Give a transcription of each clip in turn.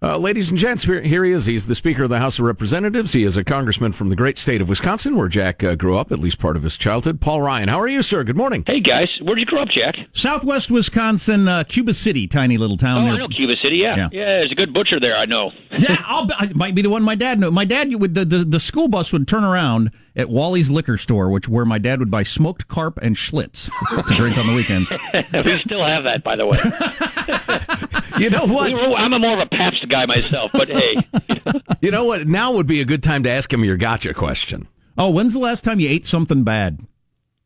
Ladies and gents, here he is. He's the Speaker of the House of Representatives. He is a congressman from the great state of Wisconsin, where Jack grew up, at least part of his childhood. Paul Ryan, how are you, sir? Good morning. Hey, guys. Where'd you grow up, Jack? Southwest Wisconsin, Cuba City, tiny little town. Oh, I know Cuba City, yeah. There's a good butcher there, I know. Yeah, I might be the one my dad knew. My dad, the school bus would turn around at Wally's Liquor Store, where my dad would buy smoked carp and Schlitz to drink on the weekends. We still have that, by the way. You know what? I'm more of a Pabst guy myself, but hey. You know what? Now would be a good time to ask him your gotcha question. Oh, when's the last time you ate something bad?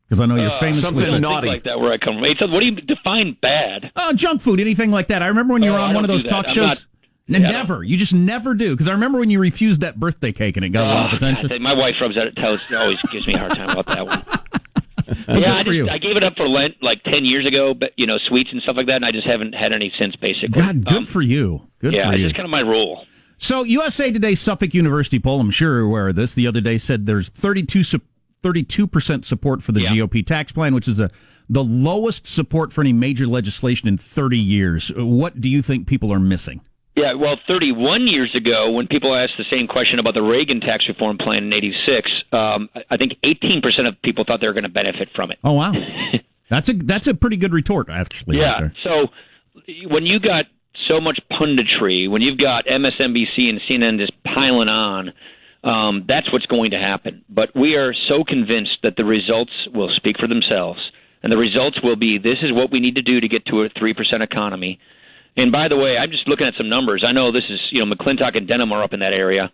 Because I know you're famously something naughty like that where I come from. What do you define bad? Junk food, anything like that. I remember when you were on one of those talk shows. Never. You just never do. Because I remember when you refused that birthday cake and it got a lot of attention. God, my wife rubs that toast. Always gives me a hard time about that one. I gave it up for Lent like 10 years ago, but sweets and stuff like that, and I just haven't had any since, basically. God, good for you. Good for you. Yeah, it's just kind of my rule. So USA Today's Suffolk University poll, I'm sure you're aware of this, the other day said there's 32% support for the GOP tax plan, which is the lowest support for any major legislation in 30 years. What do you think people are missing? Yeah, well, 31 years ago, when people asked the same question about the Reagan tax reform plan in '86, I think 18% of people thought they were going to benefit from it. Oh, wow. That's a pretty good retort, actually. Yeah, right there. So when you got so much punditry, when you've got MSNBC and CNN just piling on, that's what's going to happen. But we are so convinced that the results will speak for themselves, and the results will be, this is what we need to do to get to a 3% economy. And by the way, I'm just looking at some numbers. I know this is, McClintock and Denham are up in that area.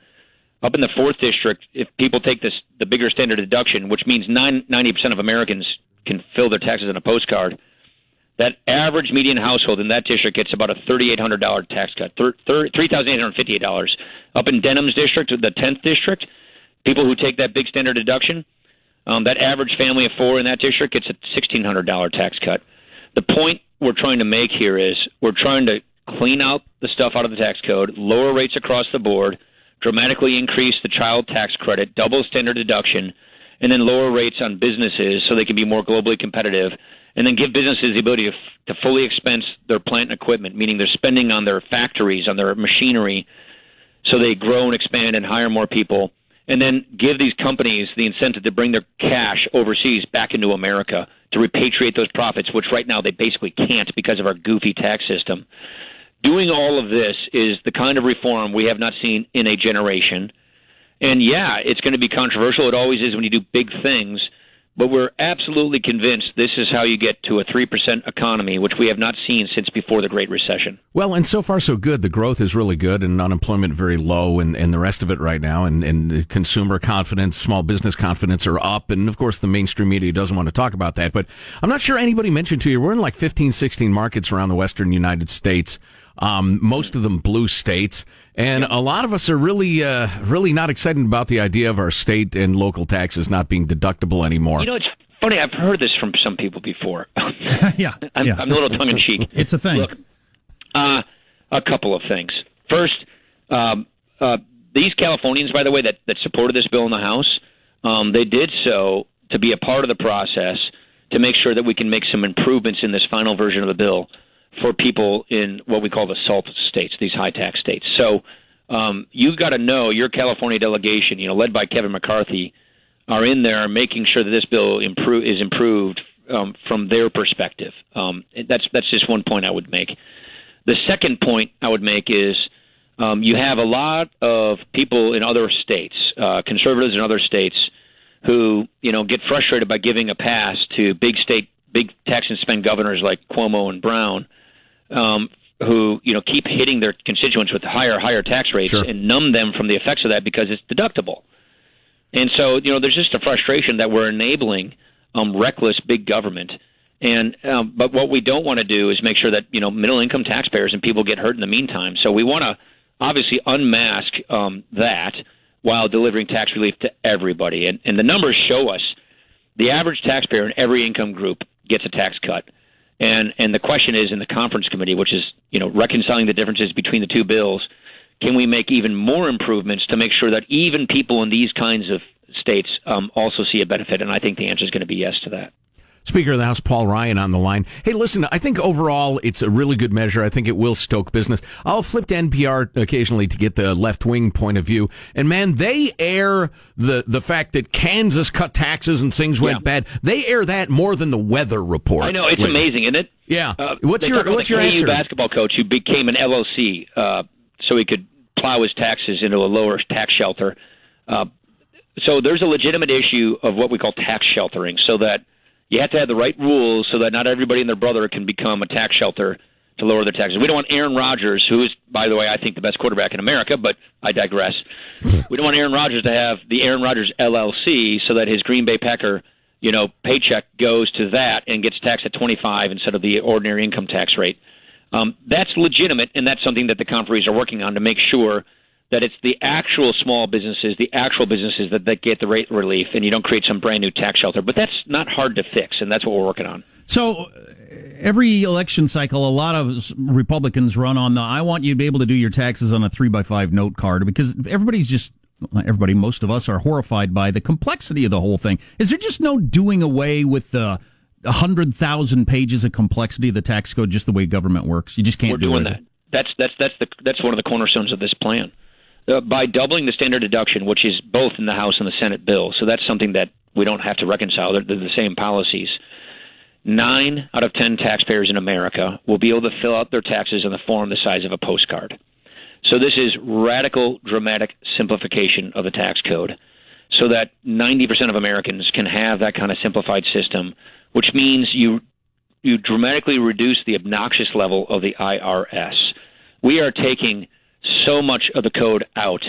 Up in the 4th District, if people take the bigger standard deduction, which means 90% of Americans can fill their taxes on a postcard, that average median household in that district gets about a $3,800 tax cut, $3,858. Up in Denham's district, the 10th District, people who take that big standard deduction, that average family of 4 in that district gets a $1,600 tax cut. The point we're trying to make here is we're trying to clean out the stuff out of the tax code, lower rates across the board, dramatically increase the child tax credit, double standard deduction, and then lower rates on businesses so they can be more globally competitive, and then give businesses the ability to fully expense their plant and equipment, meaning they're spending on their factories, on their machinery, so they grow and expand and hire more people, and then give these companies the incentive to bring their cash overseas back into America to repatriate those profits, which right now they basically can't because of our goofy tax system. Doing all of this is the kind of reform we have not seen in a generation. And yeah, it's going to be controversial. It always is when you do big things. But we're absolutely convinced this is how you get to a 3% economy, which we have not seen since before the Great Recession. Well, and so far so good. The growth is really good and unemployment very low and the rest of it right now. And consumer confidence, small business confidence are up. And, of course, the mainstream media doesn't want to talk about that. But I'm not sure anybody mentioned to you, we're in like 15, 16 markets around the western United States, most of them blue states. And a lot of us are really not excited about the idea of our state and local taxes not being deductible anymore. It's funny. I've heard this from some people before. I'm a little tongue-in-cheek. It's a thing. Look, a couple of things. First, these Californians, by the way, that supported this bill in the House, they did so to be a part of the process to make sure that we can make some improvements in this final version of the bill for people in what we call the SALT states, these high-tax states. So you've got to know your California delegation, led by Kevin McCarthy, are in there making sure that this bill is improved from their perspective. That's just one point I would make. The second point I would make is you have a lot of people in other states, conservatives in other states, who get frustrated by giving a pass to big tax and spend governors like Cuomo and Brown, who keep hitting their constituents with higher tax rates and numb them from the effects of that because it's deductible. And so there's just a frustration that we're enabling reckless big government. And but what we don't want to do is make sure that middle income taxpayers and people get hurt in the meantime. So we want to obviously unmask that while delivering tax relief to everybody. And the numbers show us the average taxpayer in every income group gets a tax cut. And the question is in the conference committee, which is, reconciling the differences between the two bills, can we make even more improvements to make sure that even people in these kinds of states also see a benefit? And I think the answer is going to be yes to that. Speaker of the House Paul Ryan on the line. Hey, listen, I think overall it's a really good measure. I think it will stoke business. I'll flip to NPR occasionally to get the left-wing point of view. And, man, they air the fact that Kansas cut taxes and things went bad. They air that more than the weather report. I know. It's amazing, isn't it? Yeah. What's your answer? Basketball coach who became an LLC so he could plow his taxes into a lower tax shelter. So there's a legitimate issue of what we call tax sheltering, so that you have to have the right rules so that not everybody and their brother can become a tax shelter to lower their taxes. We don't want Aaron Rodgers, who is, by the way, I think the best quarterback in America, but I digress. We don't want Aaron Rodgers to have the Aaron Rodgers LLC so that his Green Bay Packer, paycheck goes to that and gets taxed at 25 instead of the ordinary income tax rate. That's legitimate, and that's something that the conferees are working on to make sure that it's the actual small businesses, that get the rate relief, and you don't create some brand new tax shelter. But that's not hard to fix, and that's what we're working on. So every election cycle, a lot of Republicans run on I want you to be able to do your taxes on a 3x5 note card, because most of us are horrified by the complexity of the whole thing. Is there just no doing away with the 100,000 pages of complexity of the tax code, just the way government works? You just can't do it. We're doing that. That's one of the cornerstones of this plan. By doubling the standard deduction, which is both in the House and the Senate bill, so that's something that we don't have to reconcile. They're the same policies. 9 out of 10 taxpayers in America will be able to fill out their taxes in the form the size of a postcard. So this is radical, dramatic simplification of the tax code, so that 90% of Americans can have that kind of simplified system, which means you dramatically reduce the obnoxious level of the IRS. We are taking so much of the code out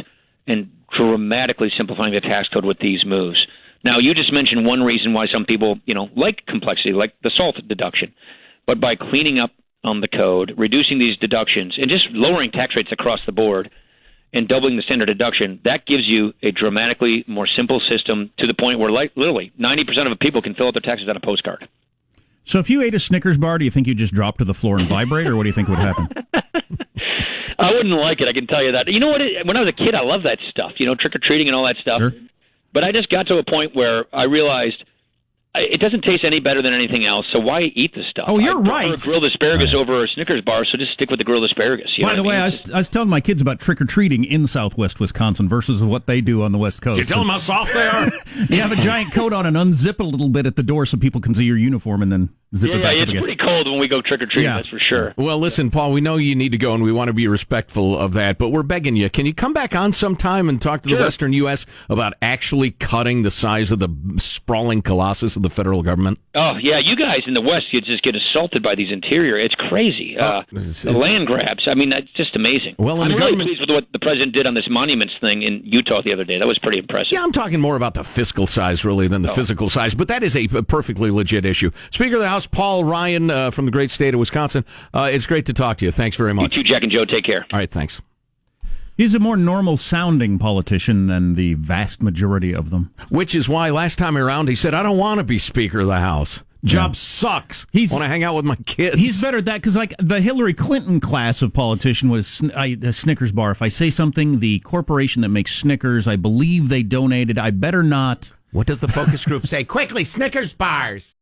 and dramatically simplifying the tax code with these moves. Now, you just mentioned one reason why some people, like complexity, like the SALT deduction. But by cleaning up on the code, reducing these deductions, and just lowering tax rates across the board and doubling the standard deduction, that gives you a dramatically more simple system to the point where, literally, 90% of people can fill out their taxes on a postcard. So if you ate a Snickers bar, do you think you'd just drop to the floor and vibrate, or what do you think would happen? I wouldn't like it, I can tell you that. You know what? When I was a kid, I loved that stuff, trick-or-treating and all that stuff. Sure. But I just got to a point where I realized it doesn't taste any better than anything else, so why eat this stuff? Oh, you're right. I prefer grilled asparagus over a Snickers bar, so just stick with the grilled asparagus. By the way, I was telling my kids about trick-or-treating in southwest Wisconsin versus what they do on the west coast. Did you tell them how soft they are? You have a giant coat on and unzip it a little bit at the door so people can see your uniform and then zip it back up again. It's pretty cold when we go trick-or-treating, that's for sure. Well, listen, Paul, we know you need to go, and we want to be respectful of that, but we're begging you. Can you come back on sometime and talk to the Western U.S. about actually cutting the size of the sprawling colossus of the federal government? Oh, yeah, you guys in the West, you just get assaulted by these interior. It's crazy. The land grabs. I mean, that's just amazing. Well, I'm really pleased with what the president did on this monuments thing in Utah the other day. That was pretty impressive. Yeah, I'm talking more about the fiscal size, really, than the physical size, but that is a perfectly legit issue. Speaker of the House, Paul Ryan from the great state of Wisconsin, it's great to talk to you. Thanks very much. You too, Jack and Joe. Take care. All right, thanks. He's a more normal-sounding politician than the vast majority of them. Which is why last time around he said, I don't want to be Speaker of the House. Job sucks. I want to hang out with my kids. He's better at that because, like, the Hillary Clinton class of politician was a Snickers bar. If I say something, the corporation that makes Snickers, I believe they donated. I better not. What does the focus group say? Quickly, Snickers bars.